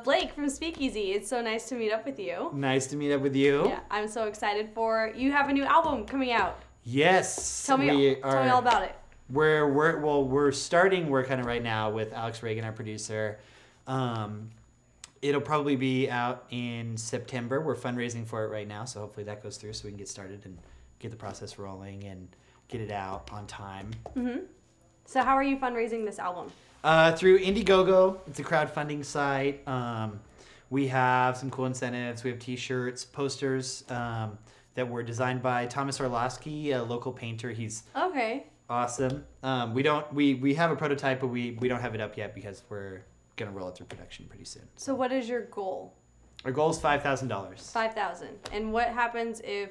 Blake from Speakeasy. It's so nice to meet up with you. Nice to meet up with you. Yeah, I'm so excited for you. Have a new album coming out. Yes. Tell me all about it. We're starting work on it right now with Alex Reagan, our producer. It'll probably be out in September. We're fundraising for it right now, so hopefully that goes through so we can get started and get the process rolling and get it out on time. Mm-hmm. So how are you fundraising this album? Through Indiegogo. It's a crowdfunding site. We have some cool incentives. We have T-shirts, posters that were designed by Thomas Orlowski, a local painter. He's awesome. We have a prototype, but we don't have it up yet because we're gonna roll it through production pretty soon. So what is your goal? Our goal is $5,000. $5,000. And what happens if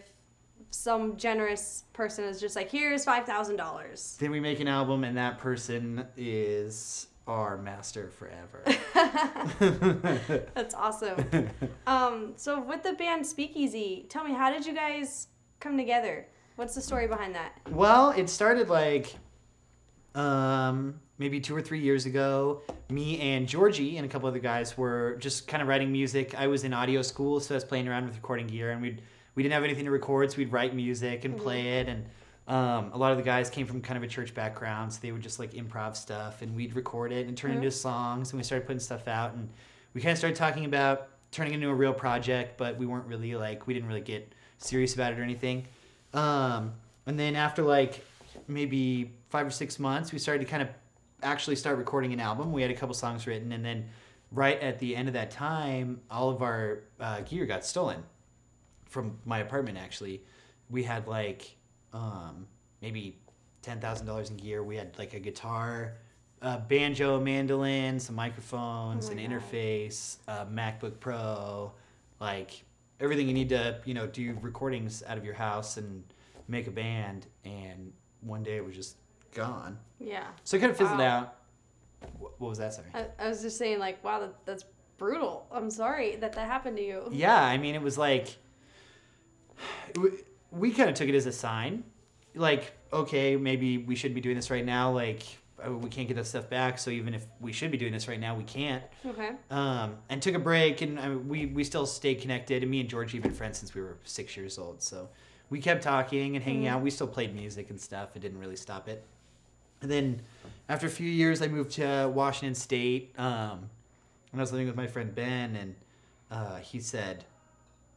some generous person is just like, here's $5,000? Then we make an album, and that person is our master forever. That's awesome. So with the band Speakeasy, tell me, how did you guys come together? What's the story behind that? Well, it started maybe 2 or 3 years ago. Me and Georgie and a couple other guys were just kind of writing music. I was in audio school, so I was playing around with recording gear, and we didn't have anything to record, so we'd write music and play it. And a lot of the guys came from kind of a church background, so they would just like improv stuff, and we'd record it and turn it into songs, and we started putting stuff out, and we kind of started talking about turning it into a real project, but we didn't really get serious about it or anything. And then after maybe 5 or 6 months, we started to kind of actually start recording an album. We had a couple songs written, and then right at the end of that time, all of our gear got stolen from my apartment. Actually, we had maybe $10,000 in gear. We had a guitar, banjo, mandolin, some microphones, an interface, a MacBook Pro, everything you need to do recordings out of your house and make a band. And one day it was just gone. Yeah. So it kind of fizzled out. What was that? Sorry. I was just saying, wow, that's brutal. I'm sorry that happened to you. Yeah, I mean, it was we kind of took it as a sign. Okay, maybe we shouldn't be doing this right now. We can't get that stuff back, so even if we should be doing this right now, we can't. Okay. And took a break, and we still stayed connected. And me and Georgie have been friends since we were 6 years old, so we kept talking and hanging out. We still played music and stuff. It didn't really stop it. And then after a few years, I moved to Washington State. And I was living with my friend Ben, and he said,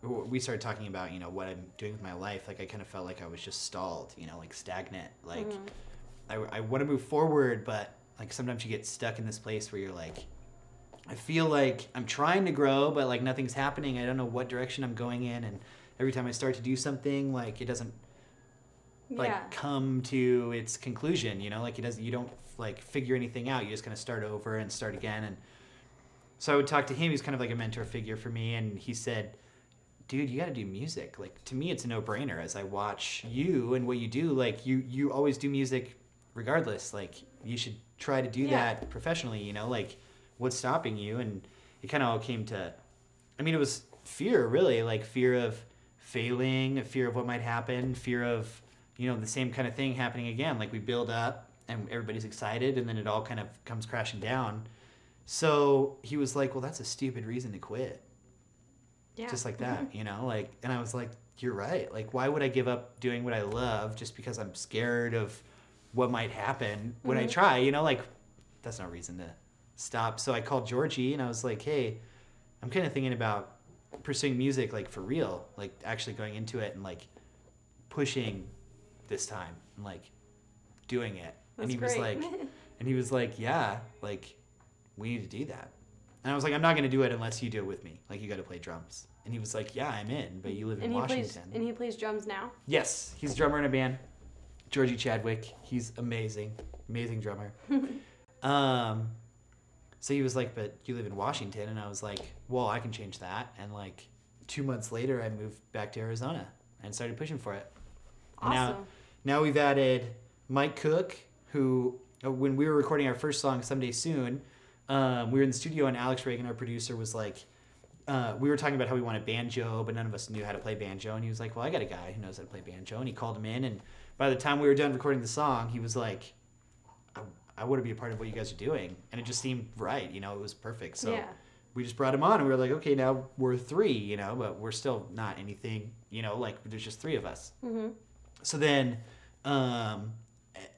we started talking about, what I'm doing with my life. I kind of felt like I was just stalled, stagnant. I want to move forward, but sometimes you get stuck in this place where you're I feel like I'm trying to grow, but nothing's happening. I don't know what direction I'm going in, and every time I start to do something, it doesn't come to its conclusion. It doesn't. You don't figure anything out. You just kind of start over and start again. And so I would talk to him. He's kind of like a mentor figure for me, and he said, dude, you got to do music. To me, it's a no-brainer. As I watch you and what you do, you always do music regardless. You should try to do that professionally, what's stopping you? And it kind of all came to, it was fear, really, fear of failing, fear of what might happen, fear of, the same kind of thing happening again. We build up and everybody's excited, and then it all kind of comes crashing down. So he was like, well, that's a stupid reason to quit. Yeah. Just like that, and I was like, you're right. Why would I give up doing what I love just because I'm scared of what might happen when I try? That's no reason to stop. So I called Georgie, and I was like, hey, I'm kind of thinking about pursuing music, for real, actually going into it and pushing this time and doing it. That's and he great. was like, yeah, we need to do that. And I was like, I'm not going to do it unless you do it with me. You got to play drums. And he was like, yeah, I'm in, but you live in Washington. And he plays drums now? Yes. He's a drummer in a band. Georgie Chadwick. He's amazing. Amazing drummer. So he was like, but you live in Washington. And I was like, well, I can change that. And 2 months later, I moved back to Arizona and started pushing for it. Awesome. Now we've added Mike Cook, who, when we were recording our first song, Someday Soon, we were in the studio, and Alex Reagan, our producer, was we were talking about how we wanted banjo, but none of us knew how to play banjo. And he was like, well, I got a guy who knows how to play banjo. And he called him in. And by the time we were done recording the song, he was like, I want to be a part of what you guys are doing. And it just seemed right. It was perfect. So we just brought him on, and we were like, okay, now we're 3, you know, but we're still not anything, you know, like there's just 3 of us. Mm-hmm. So then,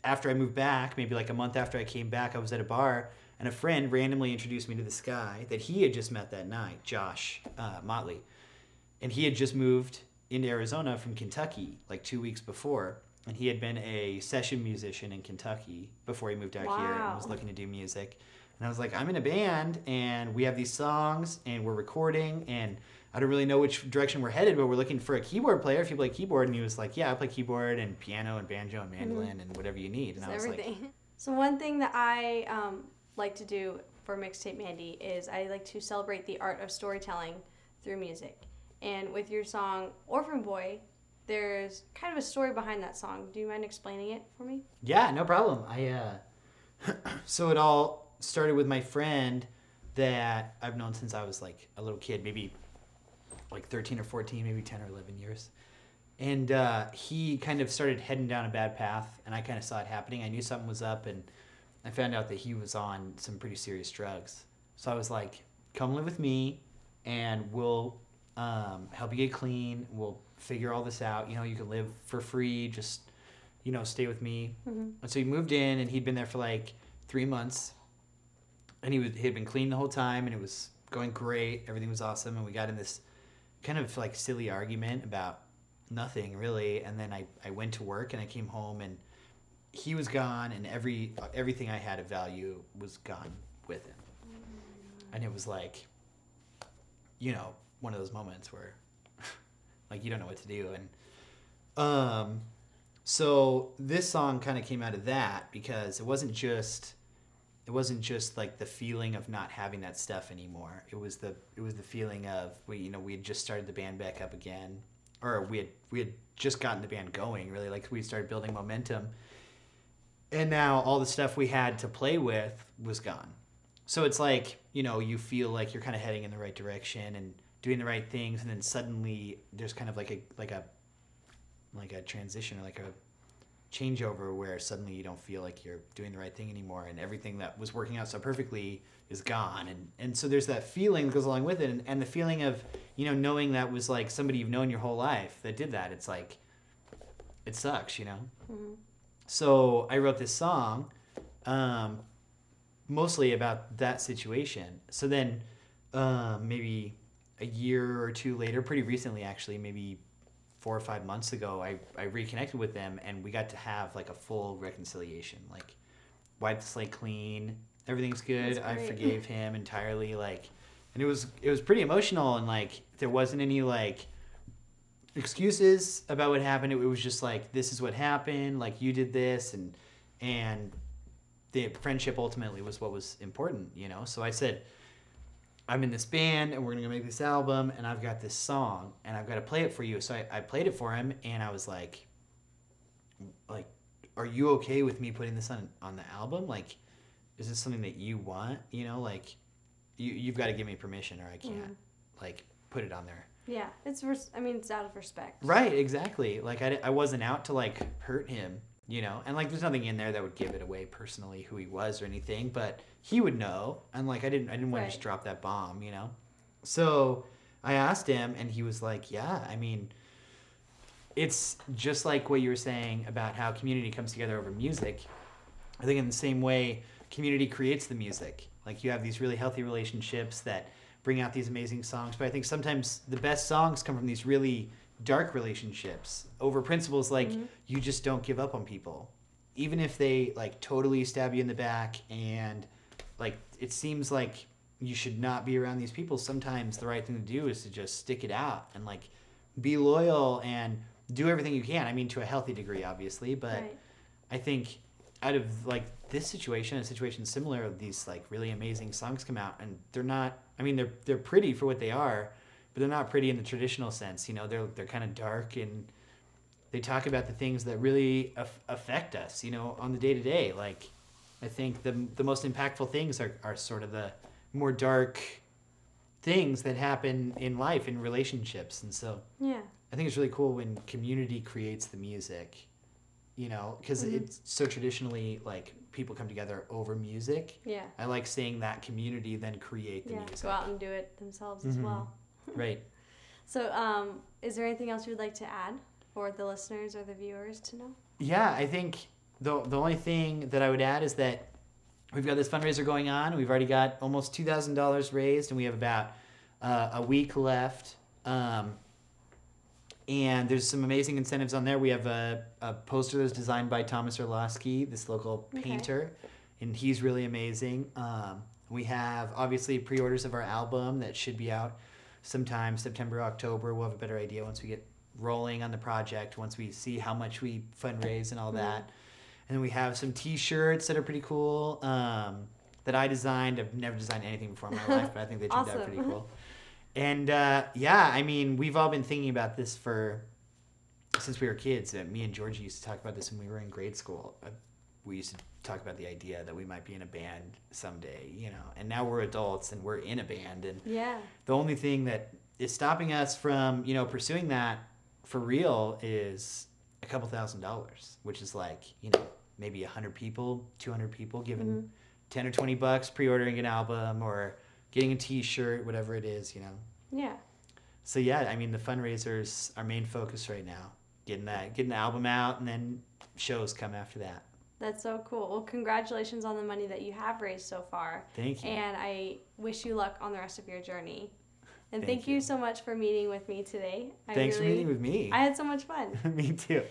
after I moved back, maybe like a month after I came back, I was at a bar, and a friend randomly introduced me to this guy that he had just met that night, Josh Motley. And he had just moved into Arizona from Kentucky like 2 weeks before. And he had been a session musician in Kentucky before he moved out here and was looking to do music. And I was like, I'm in a band, and we have these songs, and we're recording, and I don't really know which direction we're headed, but we're looking for a keyboard player if you play keyboard. And he was like, yeah, I play keyboard and piano and banjo and mandolin and whatever you need. And I was everything. like... So one thing that I like to do for Mixtape Mandy is I like to celebrate the art of storytelling through music. And with your song, Orphan Boy, there's kind of a story behind that song. Do you mind explaining it for me? Yeah, no problem. So it all started with my friend that I've known since I was like a little kid, maybe like 13 or 14, maybe 10 or 11 years. And he kind of started heading down a bad path, and I kind of saw it happening. I knew something was up, and I found out that he was on some pretty serious drugs. So I was like, come live with me, and we'll help you get clean. We'll figure all this out. You know, you can live for free. Just, you know, stay with me. Mm-hmm. And so he moved in, and he'd been there for like 3 months. And he had been clean the whole time, and it was going great. Everything was awesome. And we got in this kind of like silly argument about nothing really. And then I went to work, and I came home, and he was gone, and everything I had of value was gone with him. And it was like, you know, one of those moments where like you don't know what to do. And so this song kind of came out of that, because it wasn't just like the feeling of not having that stuff anymore. It was the feeling of we had just started the band back up again, or we had just gotten the band going, really, like we started building momentum. And now all the stuff we had to play with was gone. So it's like, you know, you feel like you're kind of heading in the right direction and doing the right things, and then suddenly there's kind of like a transition, or like a changeover, where suddenly you don't feel like you're doing the right thing anymore, and everything that was working out so perfectly is gone. And so there's that feeling that goes along with it, and the feeling of, you know, knowing that was like somebody you've known your whole life that did that. It's like, it sucks, you know? Mm-hmm. So I wrote this song mostly about that situation. So then maybe a year or two later, pretty recently actually, maybe 4 or 5 months ago, I reconnected with them, and we got to have like a full reconciliation, like wiped the slate clean, everything's good. I forgave him entirely, like, and it was pretty emotional, and like there wasn't any like excuses about what happened. It was just like, this is what happened, like you did this, and the friendship ultimately was what was important, you know? So I said, I'm in this band, and we're going to make this album, and I've got this song, and I've got to play it for you. So I played it for him, and I was like, are you okay with me putting this on the album? Like, is this something that you want? You know, like, you've got to give me permission, or I can't, like, put it on there. Yeah, it's out of respect. Right, exactly. Like, I wasn't out to, like, hurt him, you know? And, like, there's nothing in there that would give it away personally who he was or anything, but he would know. And, like, I didn't want to just drop that bomb, you know? So I asked him, and he was like, yeah, I mean, it's just like what you were saying about how community comes together over music. I think in the same way, community creates the music. Like, you have these really healthy relationships that bring out these amazing songs, but I think sometimes the best songs come from these really dark relationships over principles like you just don't give up on people, even if they like totally stab you in the back, and like it seems like you should not be around these people. Sometimes the right thing to do is to just stick it out and like be loyal and do everything you can. I mean, to a healthy degree, obviously, but I think out of like this situation, a situation similar, these like really amazing songs come out, and they're not, I mean, they're pretty for what they are, but they're not pretty in the traditional sense. You know, they're kind of dark, and they talk about the things that really affect us, you know, on the day to day. Like, I think the most impactful things are sort of the more dark things that happen in life, in relationships. And so I think it's really cool when community creates the music, you know, because it's so traditionally like people come together over music. Yeah. I like seeing that community then create the music. Go out and do it themselves as well. Right. So, is there anything else you'd like to add for the listeners or the viewers to know? Yeah, I think the only thing that I would add is that we've got this fundraiser going on. We've already got almost $2,000 raised, and we have about a week left. And there's some amazing incentives on there. We have a poster that's designed by Thomas Orlowski, this local painter, and he's really amazing. We have, obviously, pre-orders of our album that should be out sometime September, October. We'll have a better idea once we get rolling on the project, once we see how much we fundraise and all that. And then we have some T-shirts that are pretty cool that I designed. I've never designed anything before in my life, but I think they turned out pretty cool. And I mean, we've all been thinking about this since we were kids. Me and Georgie used to talk about this when we were in grade school. We used to talk about the idea that we might be in a band someday, and now we're adults and we're in a band. And the only thing that is stopping us from, pursuing that for real is a couple $1,000s, which is like, maybe 100 people, 200 people giving $10 or $20, pre-ordering an album or getting a T-shirt, whatever it is, Yeah. So I mean, the fundraiser's our main focus right now. Getting the album out, and then shows come after that. That's so cool. Well, congratulations on the money that you have raised so far. Thank you. And I wish you luck on the rest of your journey. And thank you so much for meeting with me today. Thanks for meeting with me. I had so much fun. Me too.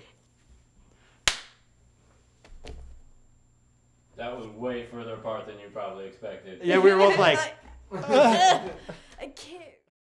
That was way further apart than you probably expected. Yeah, we were both like...